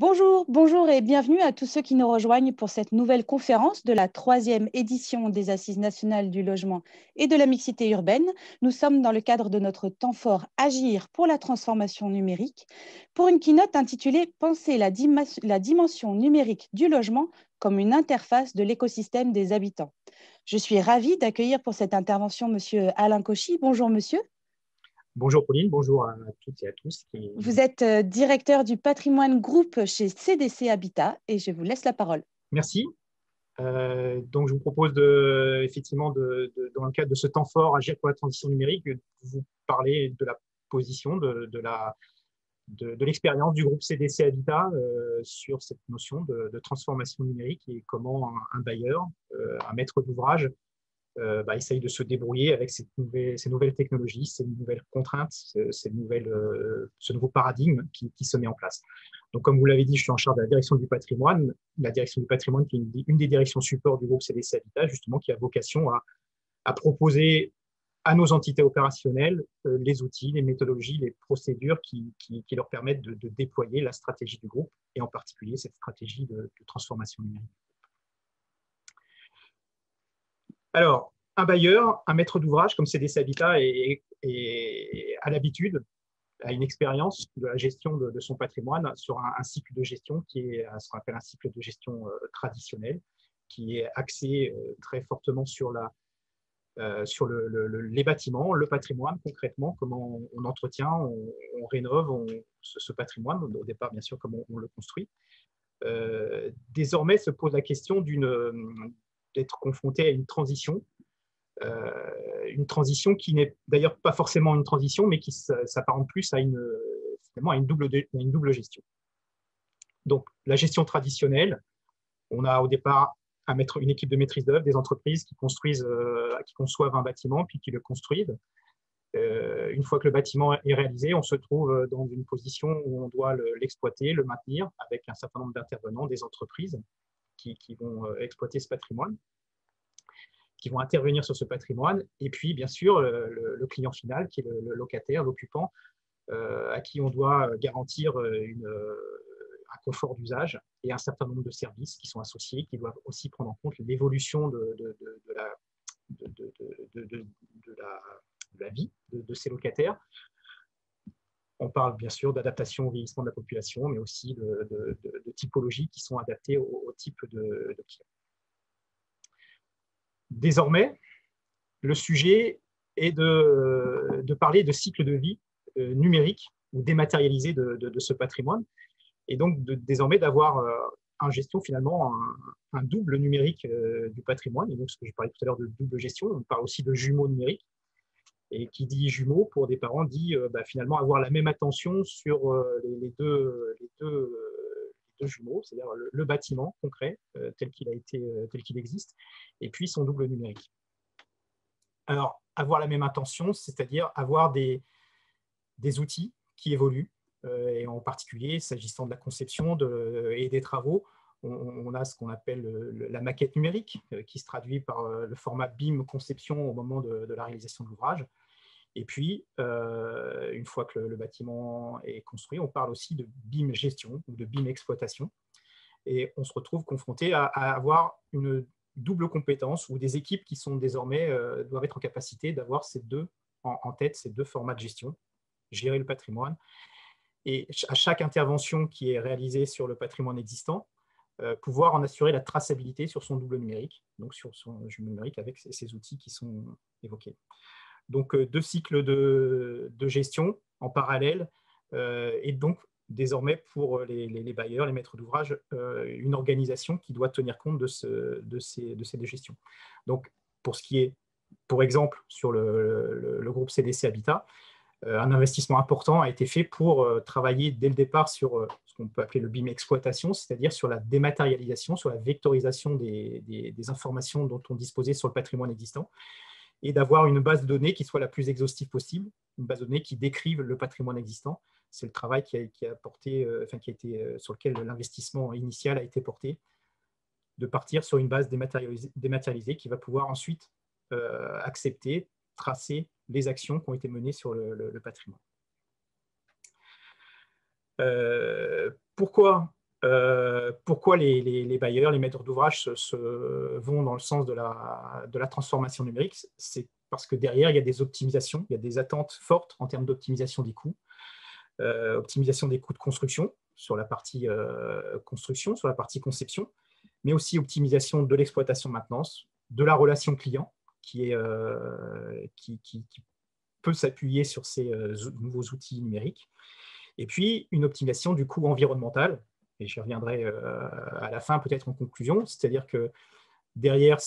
Bonjour, bonjour et bienvenue à tous ceux qui nous rejoignent pour cette nouvelle conférence de la 3e édition des Assises nationales du logement et de la mixité urbaine. Nous sommes dans le cadre de notre temps fort Agir pour la transformation numérique pour une keynote intitulée Penser la dimension numérique du logement comme une interface de l'écosystème des habitants. Je suis ravie d'accueillir pour cette intervention Monsieur Alain Cauchy. Bonjour monsieur. Bonjour Pauline, bonjour à toutes et à tous. Vous êtes directeur du patrimoine groupe chez CDC Habitat et je vous laisse la parole. Merci. Donc, je vous propose effectivement, dans le cadre de ce temps fort, Agir pour la transition numérique, de vous parler de la position, de l'expérience du groupe CDC Habitat sur cette notion de transformation numérique et comment un bailleur, un maître d'ouvrage, essaye de se débrouiller avec ces nouvelles technologies, ces nouvelles contraintes, ce nouveau paradigme qui se met en place. Donc, comme vous l'avez dit, je suis en charge de la direction du patrimoine qui est une des directions support du groupe CDC Habitat, justement, qui a vocation à proposer à nos entités opérationnelles les outils, les méthodologies, les procédures qui leur permettent de déployer la stratégie du groupe, et en particulier cette stratégie de transformation numérique. Alors, un bailleur, un maître d'ouvrage comme CDC Habitat a l'habitude, a une expérience de la gestion de son patrimoine sur un cycle de gestion qui est ce qu'on appelle un cycle de gestion traditionnel, qui est axé très fortement sur les bâtiments, le patrimoine concrètement, comment on entretient, on rénove ce patrimoine, au départ bien sûr comment on le construit. Désormais se pose la question d'être confronté à une transition qui n'est d'ailleurs pas forcément une transition, mais qui s'apparente plus à une double gestion. Donc, la gestion traditionnelle, on a au départ une équipe de maîtrise d'œuvre, des entreprises qui conçoivent un bâtiment, puis qui le construisent. Une fois que le bâtiment est réalisé, on se trouve dans une position où on doit l'exploiter, le maintenir, avec un certain nombre d'intervenants, des entreprises qui vont exploiter ce patrimoine, qui vont intervenir sur ce patrimoine, et puis bien sûr le client final, qui est le locataire, l'occupant, à qui on doit garantir un confort d'usage et un certain nombre de services qui sont associés, qui doivent aussi prendre en compte l'évolution de la vie de ces locataires. On parle bien sûr d'adaptation au vieillissement de la population, mais aussi de typologies qui sont adaptées au type de client. Désormais, le sujet est de parler de cycle de vie numérique ou dématérialisé de ce patrimoine, et donc désormais d'avoir en gestion finalement un double numérique du patrimoine. Et donc, ce que je parlais tout à l'heure de double gestion, on parle aussi de jumeaux numériques. Et qui dit jumeaux pour des parents dit finalement avoir la même attention sur les deux jumeaux, c'est-à-dire le bâtiment concret tel qu'il existe, et puis son double numérique. Alors, avoir la même intention, c'est-à-dire avoir des outils qui évoluent, et en particulier, s'agissant de la conception et des travaux, on a ce qu'on appelle la maquette numérique, qui se traduit par le format BIM conception au moment de la réalisation de l'ouvrage. Et puis, une fois que le bâtiment est construit, on parle aussi de BIM gestion ou de BIM exploitation. Et on se retrouve confronté à avoir une double compétence, où des équipes qui sont désormais doivent être en capacité d'avoir en tête ces deux formats de gestion, gérer le patrimoine, et à chaque intervention qui est réalisée sur le patrimoine existant, pouvoir en assurer la traçabilité sur son double numérique, donc sur son jumeau numérique avec ces outils qui sont évoqués. Donc, deux cycles de gestion en parallèle, et donc désormais pour les bailleurs, les maîtres d'ouvrage, une organisation qui doit tenir compte de ces deux gestions. Donc, pour ce qui est, pour exemple, sur le groupe CDC Habitat, un investissement important a été fait pour travailler dès le départ sur ce qu'on peut appeler le BIM exploitation, c'est-à-dire sur la dématérialisation, sur la vectorisation des informations dont on disposait sur le patrimoine existant, et d'avoir une base de données qui soit la plus exhaustive possible, une base de données qui décrive le patrimoine existant. C'est le travail sur lequel l'investissement initial a été porté, de partir sur une base dématérialisée qui va pouvoir ensuite accepter, tracer les actions qui ont été menées sur le patrimoine. Pourquoi pourquoi les bailleurs, les maîtres d'ouvrage vont dans le sens de la transformation numérique? C'est parce que derrière, il y a des optimisations, il y a des attentes fortes en termes d'optimisation des coûts, optimisation des coûts de construction sur la partie construction, sur la partie conception, mais aussi optimisation de l'exploitation-maintenance, de la relation client, qui peut s'appuyer sur ces nouveaux outils numériques, et puis une optimisation du coût environnemental, et j'y reviendrai à la fin peut-être en conclusion, c'est-à-dire que derrière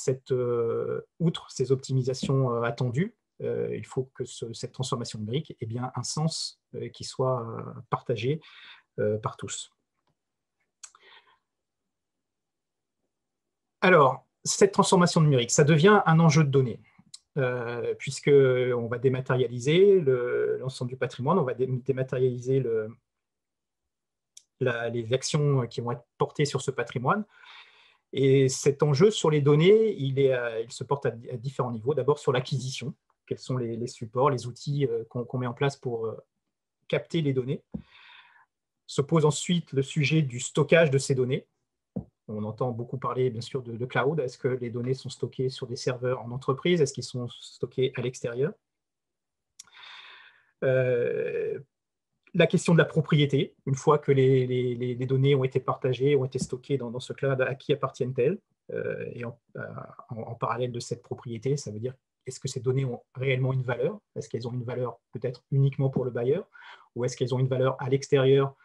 outre ces optimisations attendues, il faut que cette transformation numérique ait bien un sens qui soit partagé par tous. Alors, cette transformation numérique, ça devient un enjeu de données, puisqu'on va dématérialiser l'ensemble du patrimoine, on va dématérialiser les actions qui vont être portées sur ce patrimoine. Et cet enjeu sur les données, il se porte à différents niveaux. D'abord sur l'acquisition, quels sont les supports, les outils qu'on met en place pour capter les données. Se pose ensuite le sujet du stockage de ces données. On entend beaucoup parler, bien sûr, de cloud. Est-ce que les données sont stockées sur des serveurs en entreprise? Est-ce qu'ils sont stockés à l'extérieur? La question de la propriété, une fois que les données ont été partagées, ont été stockées dans ce cloud, à qui appartiennent-elles? Et en parallèle de cette propriété, ça veut dire, est-ce que ces données ont réellement une valeur? Est-ce qu'elles ont une valeur peut-être uniquement pour le bailleur? Ou est-ce qu'elles ont une valeur à l'extérieur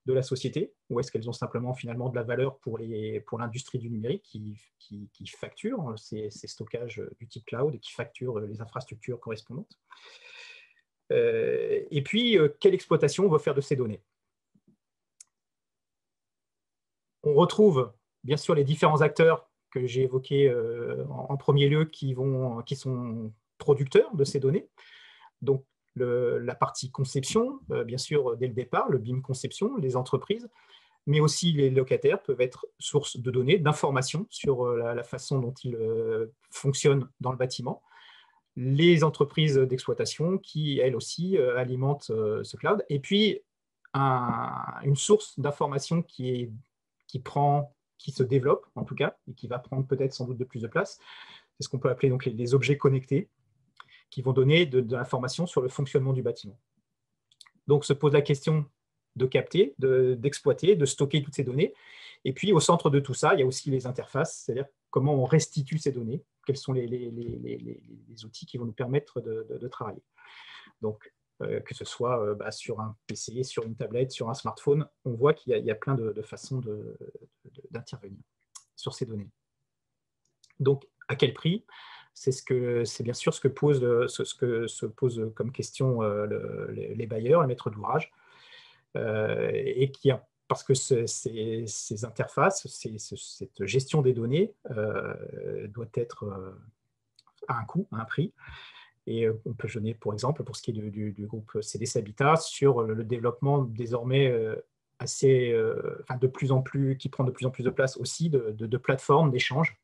de la société? Ou est-ce qu'elles ont simplement finalement de la valeur pour l'industrie du numérique qui facture ces stockages du type cloud et qui facture les infrastructures correspondantes? Et puis, quelle exploitation on veut faire de ces données? On retrouve bien sûr les différents acteurs que j'ai évoqués en premier lieu qui sont producteurs de ces données. Donc, la partie conception, bien sûr, dès le départ, le BIM conception, les entreprises, mais aussi les locataires peuvent être source de données, d'informations sur la façon dont ils fonctionnent dans le bâtiment. Les entreprises d'exploitation qui, elles aussi, alimentent ce cloud. Et puis, une source d'information qui se développe, en tout cas, et qui va prendre peut-être sans doute de plus de place. C'est ce qu'on peut appeler donc les objets connectés, qui vont donner de l'information sur le fonctionnement du bâtiment. Donc, se pose la question de capter, d'exploiter, de stocker toutes ces données. Et puis, au centre de tout ça, il y a aussi les interfaces, c'est-à-dire comment on restitue ces données, quels sont les outils qui vont nous permettre de travailler. Donc, que ce soit sur un PC, sur une tablette, sur un smartphone, on voit qu'il y a plein de façons d'intervenir sur ces données. Donc, à quel prix? C'est bien sûr ce que se posent comme question les bailleurs, les maîtres d'ouvrage, et parce que ces interfaces, cette gestion des données doit être à un coût, à un prix. Et on peut jeûner, pour exemple, pour ce qui est du groupe CDC Habitat, sur le développement désormais de plus en plus, qui prend de plus en plus de place aussi, de plateformes d'échange.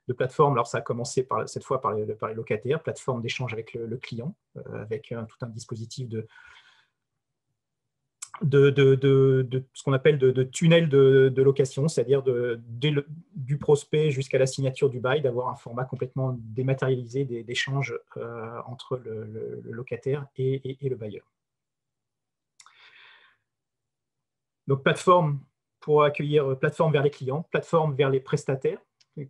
De plateformes, alors ça a commencé cette fois par les locataires, plateformes d'échange avec le client, avec tout un dispositif de ce qu'on appelle de tunnel de location, c'est-à-dire du prospect jusqu'à la signature du bail, d'avoir un format complètement dématérialisé d'échange entre le locataire et le bailleur. Donc, plateforme pour accueillir, plateforme vers les clients, plateforme vers les prestataires,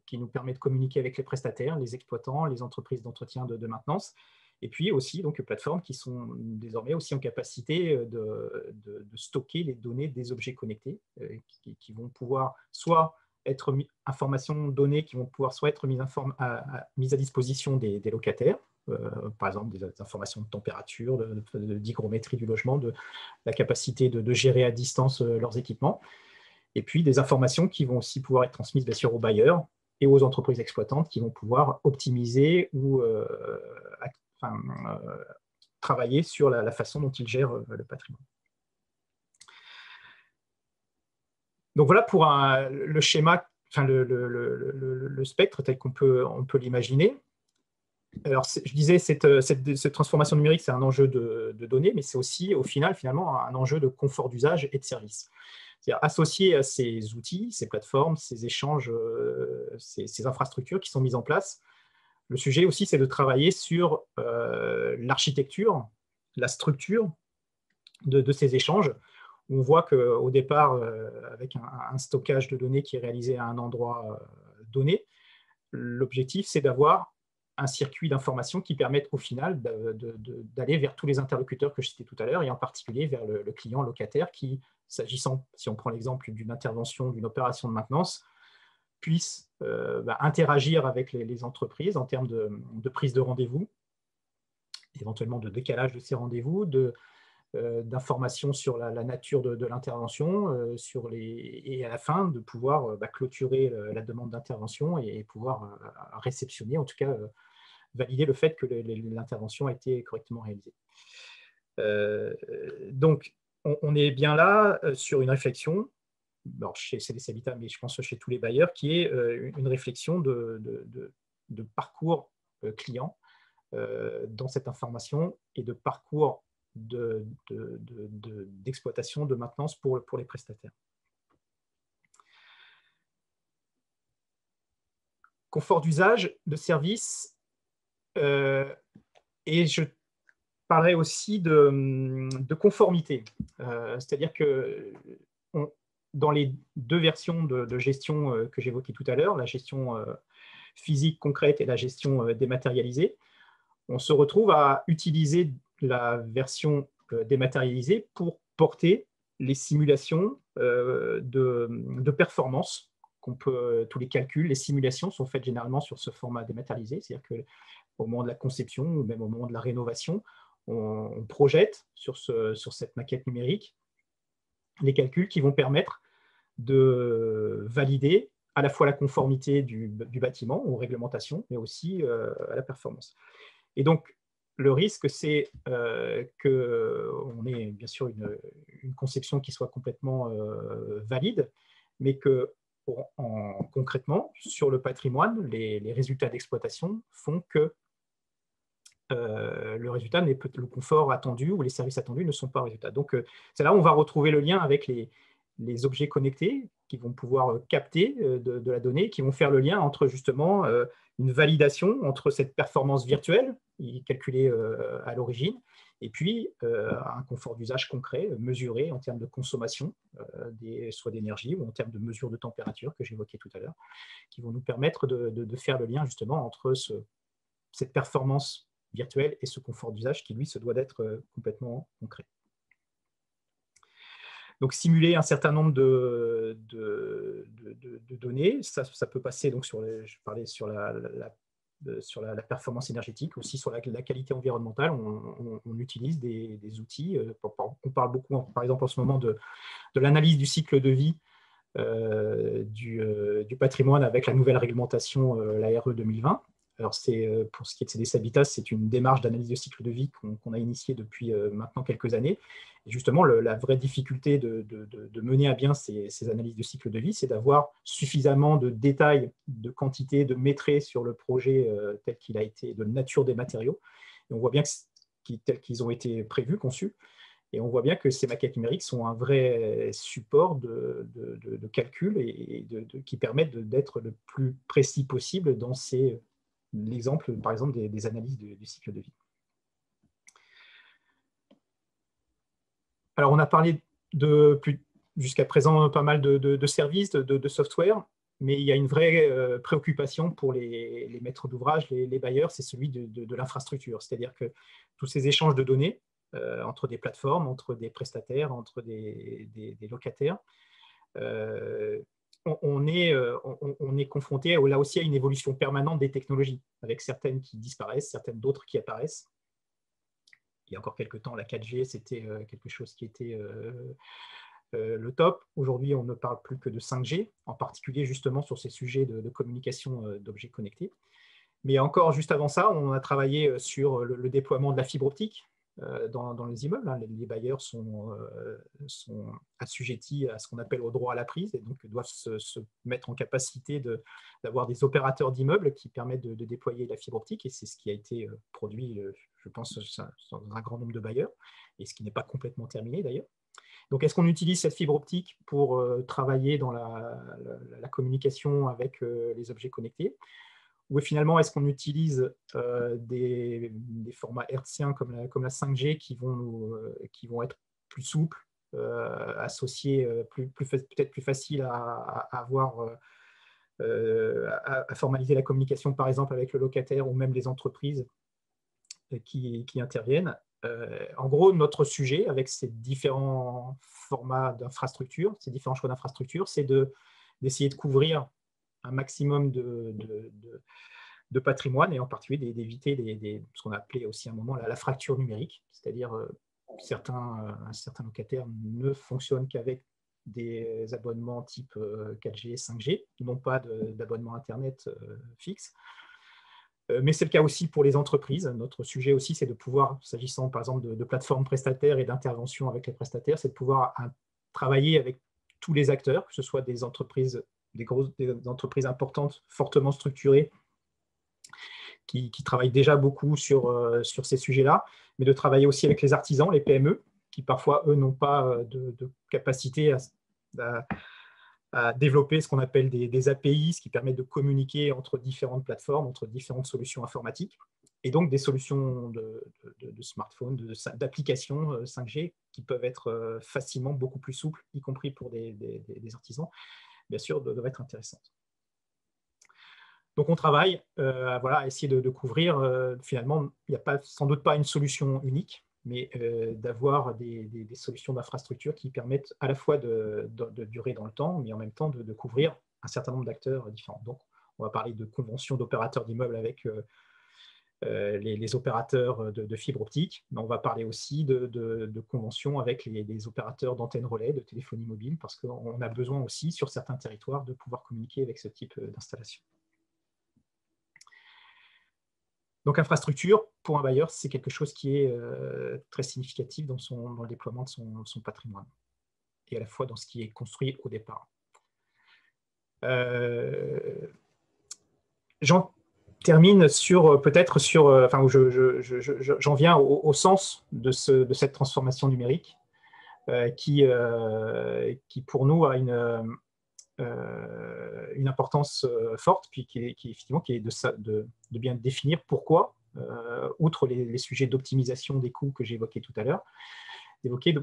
qui nous permet de communiquer avec les prestataires, les exploitants, les entreprises d'entretien de maintenance, et puis aussi donc plateformes qui sont désormais aussi en capacité de stocker les données des objets connectés, qui vont pouvoir soit être informations, données qui vont pouvoir soit être mises à disposition des locataires, par exemple des informations de température, d'hygrométrie du logement, de la capacité de gérer à distance leurs équipements, et puis des informations qui vont aussi pouvoir être transmises bien sûr aux bailleurs et aux entreprises exploitantes qui vont pouvoir optimiser ou travailler sur la façon dont ils gèrent le patrimoine. Donc voilà pour le schéma, le spectre tel qu'on peut l'imaginer. Alors, je disais, cette transformation numérique, c'est un enjeu de données, mais c'est aussi, au final, finalement, un enjeu de confort d'usage et de service. C'est-à-dire associé à ces outils, ces plateformes, ces échanges, ces infrastructures qui sont mises en place. Le sujet aussi, c'est de travailler sur l'architecture, la structure de ces échanges. On voit qu'au départ, avec un stockage de données qui est réalisé à un endroit donné, l'objectif, c'est d'avoir un circuit d'information qui permette au final d'aller vers tous les interlocuteurs que je citais tout à l'heure, et en particulier vers le client locataire qui, s'agissant, si on prend l'exemple d'une intervention, d'une opération de maintenance, puisse interagir avec les entreprises en termes de prise de rendez-vous, éventuellement de décalage de ces rendez-vous, d'informations sur la nature de l'intervention, et à la fin de pouvoir clôturer la demande d'intervention et pouvoir réceptionner, en tout cas valider le fait que l'intervention a été correctement réalisée. Donc, on est bien là sur une réflexion, alors chez CDC Habitat, mais je pense chez tous les bailleurs, qui est une réflexion de parcours client dans cette information et de parcours d'exploitation, de maintenance pour les prestataires. Confort d'usage, de service, et je parlerai aussi de conformité. C'est-à-dire que dans les deux versions de gestion que j'évoquais tout à l'heure, la gestion physique concrète et la gestion dématérialisée, on se retrouve à utiliser la version dématérialisée pour porter les simulations de performance. Tous les calculs, les simulations sont faites généralement sur ce format dématérialisé, c'est-à-dire qu'au moment de la conception ou même au moment de la rénovation, on projette sur cette maquette numérique les calculs qui vont permettre de valider à la fois la conformité du bâtiment aux réglementations, mais aussi à la performance. Et donc, le risque, c'est qu'on ait bien sûr une conception qui soit complètement valide, mais que concrètement, sur le patrimoine, les résultats d'exploitation font que le résultat n'est pas le confort attendu ou les services attendus ne sont pas au résultat. Donc, c'est là où on va retrouver le lien avec les objets connectés qui vont pouvoir capter de la donnée, qui vont faire le lien entre justement une validation entre cette performance virtuelle calculée à l'origine et puis un confort d'usage concret, mesuré en termes de consommation, soit d'énergie ou en termes de mesure de température que j'évoquais tout à l'heure, qui vont nous permettre de faire le lien justement entre cette performance virtuelle et ce confort d'usage qui, lui, se doit d'être complètement concret. Donc, simuler un certain nombre de données, ça peut passer, donc je parlais sur la performance énergétique, aussi sur la qualité environnementale. On utilise des outils. On parle beaucoup, par exemple, en ce moment de l'analyse du cycle de vie du patrimoine avec la nouvelle réglementation, la RE 2020. Alors, pour ce qui est de CDC Habitat, c'est une démarche d'analyse de cycle de vie qu'on a initiée depuis maintenant quelques années. Et justement, la vraie difficulté de mener à bien ces analyses de cycle de vie, c'est d'avoir suffisamment de détails, de quantité, de métrés sur le projet tel qu'il a été, de nature des matériaux. Et on voit bien tels qu'ils ont été prévus, conçus. Et on voit bien que ces maquettes numériques sont un vrai support de calcul et qui permettent d'être le plus précis possible dans l'exemple, par exemple, des analyses du cycle de vie. Alors, on a parlé jusqu'à présent pas mal de services, de software, mais il y a une vraie préoccupation pour les maîtres d'ouvrage, les bailleurs, c'est celui de l'infrastructure. C'est-à-dire que tous ces échanges de données entre des plateformes, entre des prestataires, entre des locataires, on est confronté là aussi à une évolution permanente des technologies, avec certaines qui disparaissent, certaines d'autres qui apparaissent. Il y a encore quelques temps, la 4G, c'était quelque chose qui était le top. Aujourd'hui, on ne parle plus que de 5G, en particulier justement sur ces sujets de communication d'objets connectés. Mais encore juste avant ça, on a travaillé sur le déploiement de la fibre optique dans les immeubles. Les bailleurs sont assujettis à ce qu'on appelle au droit à la prise et donc doivent se mettre en capacité d'avoir des opérateurs d'immeubles qui permettent de déployer la fibre optique, et c'est ce qui a été produit, je pense, dans un grand nombre de bailleurs, et ce qui n'est pas complètement terminé d'ailleurs. Donc, est-ce qu'on utilise cette fibre optique pour travailler dans la communication avec les objets connectés? Ou finalement, est-ce qu'on utilise des formats hertziens comme la 5G qui vont être plus souples, associés, peut-être plus faciles à avoir, à formaliser la communication, par exemple, avec le locataire ou même les entreprises qui interviennent. En gros, notre sujet avec ces différents formats d'infrastructures, ces différents choix d'infrastructures, c'est d'essayer de couvrir un maximum de patrimoine et en particulier d'éviter ce qu'on a appelé aussi à un moment la fracture numérique, c'est-à-dire certains locataires ne fonctionnent qu'avec des abonnements type 4G, 5G, non pas d'abonnement Internet fixe. Mais c'est le cas aussi pour les entreprises. Notre sujet aussi, c'est de pouvoir, s'agissant par exemple de plateformes prestataires et d'intervention avec les prestataires, c'est de pouvoir travailler avec tous les acteurs, que ce soit des entreprises, des entreprises importantes, fortement structurées, qui travaillent déjà beaucoup sur ces sujets-là, mais de travailler aussi avec les artisans, les PME, qui parfois, eux, n'ont pas de capacité à développer ce qu'on appelle des API, ce qui permet de communiquer entre différentes plateformes, entre différentes solutions informatiques, et donc des solutions de smartphones, d'applications 5G qui peuvent être facilement beaucoup plus souples, y compris pour des artisans, bien sûr, doivent être intéressantes. Donc, on travaille à essayer de couvrir, finalement, il n'y a sans doute pas une solution unique, mais d'avoir des solutions d'infrastructure qui permettent à la fois de durer dans le temps, mais en même temps de couvrir un certain nombre d'acteurs différents. Donc, on va parler de conventions d'opérateurs d'immeubles avec les opérateurs de fibre optique, mais on va parler aussi de conventions avec les opérateurs d'antennes relais, de téléphonie mobile, parce qu'on a besoin aussi, sur certains territoires, de pouvoir communiquer avec ce type d'installation. Donc, infrastructure, pour un bailleur, c'est quelque chose qui est très significatif dans le déploiement de son patrimoine, et à la fois dans ce qui est construit au départ. J'en termine peut-être sur, j'en viens au sens de cette transformation numérique qui, pour nous, a une importance forte, puis qui est de bien définir pourquoi, outre les sujets d'optimisation des coûts que j'ai évoqués tout à l'heure, d'évoquer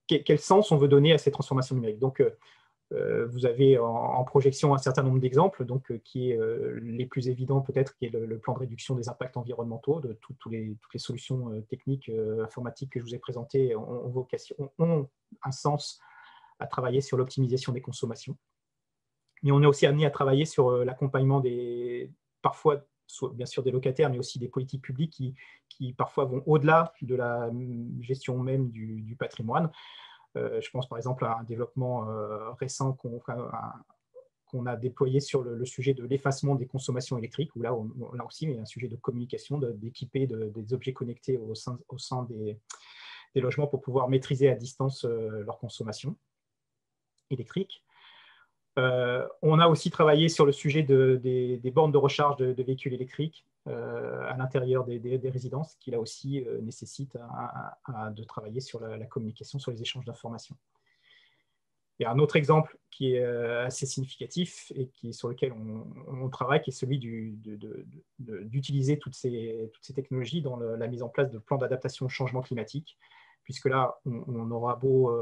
quel sens on veut donner à cette transformation numérique. Donc, vous avez en projection un certain nombre d'exemples, qui est les plus évidents peut-être, qui est le plan de réduction des impacts environnementaux, de toutes les solutions techniques, informatiques que je vous ai présentées ont un sens à travailler sur l'optimisation des consommations. Mais on est aussi amené à travailler sur l'accompagnement parfois, bien sûr, des locataires, mais aussi des politiques publiques qui parfois vont au-delà de la gestion même du patrimoine. Je pense par exemple à un développement récent qu'on a déployé sur le sujet de l'effacement des consommations électriques, où là aussi, il y a un sujet de communication, d'équiper des objets connectés au sein des logements pour pouvoir maîtriser à distance leur consommation électrique. On a aussi travaillé sur le sujet des bornes de recharge de véhicules électriques à l'intérieur des résidences, qui là aussi nécessite de travailler sur la communication, sur les échanges d'informations. Il y a un autre exemple qui est assez significatif et sur lequel on travaille, qui est celui d'utiliser toutes ces technologies dans la mise en place de plans d'adaptation au changement climatique, puisque là, on aura beau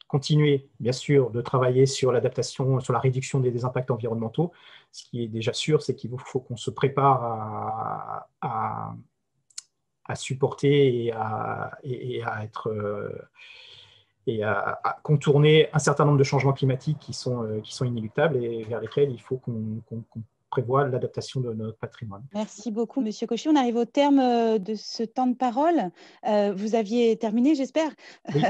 continuer, bien sûr, de travailler sur l'adaptation, sur la réduction des impacts environnementaux. Ce qui est déjà sûr, c'est qu'il faut qu'on se prépare à supporter et à contourner un certain nombre de changements climatiques qui sont inéluctables et vers lesquels il faut qu'on prévoit l'adaptation de notre patrimoine. Merci beaucoup, Monsieur Cauchy. On arrive au terme de ce temps de parole. Vous aviez terminé, j'espère. Oui.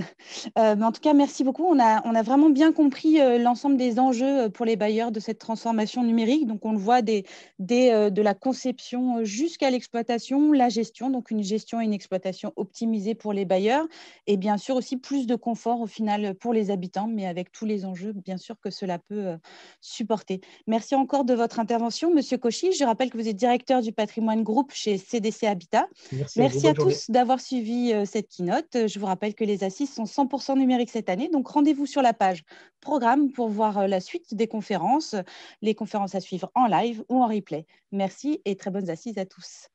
Mais en tout cas, merci beaucoup. On a vraiment bien compris l'ensemble des enjeux pour les bailleurs de cette transformation numérique. Donc, on le voit de la conception jusqu'à l'exploitation, la gestion, donc une gestion et une exploitation optimisée pour les bailleurs, et bien sûr aussi plus de confort au final pour les habitants, mais avec tous les enjeux, bien sûr, que cela peut supporter. Merci encore de votre intervention. intervention, Monsieur Cauchy. Je rappelle que vous êtes directeur du patrimoine groupe chez CDC Habitat. Merci à tous d'avoir suivi cette keynote. Je vous rappelle que les assises sont 100% numériques cette année, donc rendez-vous sur la page programme pour voir la suite des conférences, les conférences à suivre en live ou en replay. Merci et très bonnes assises à tous.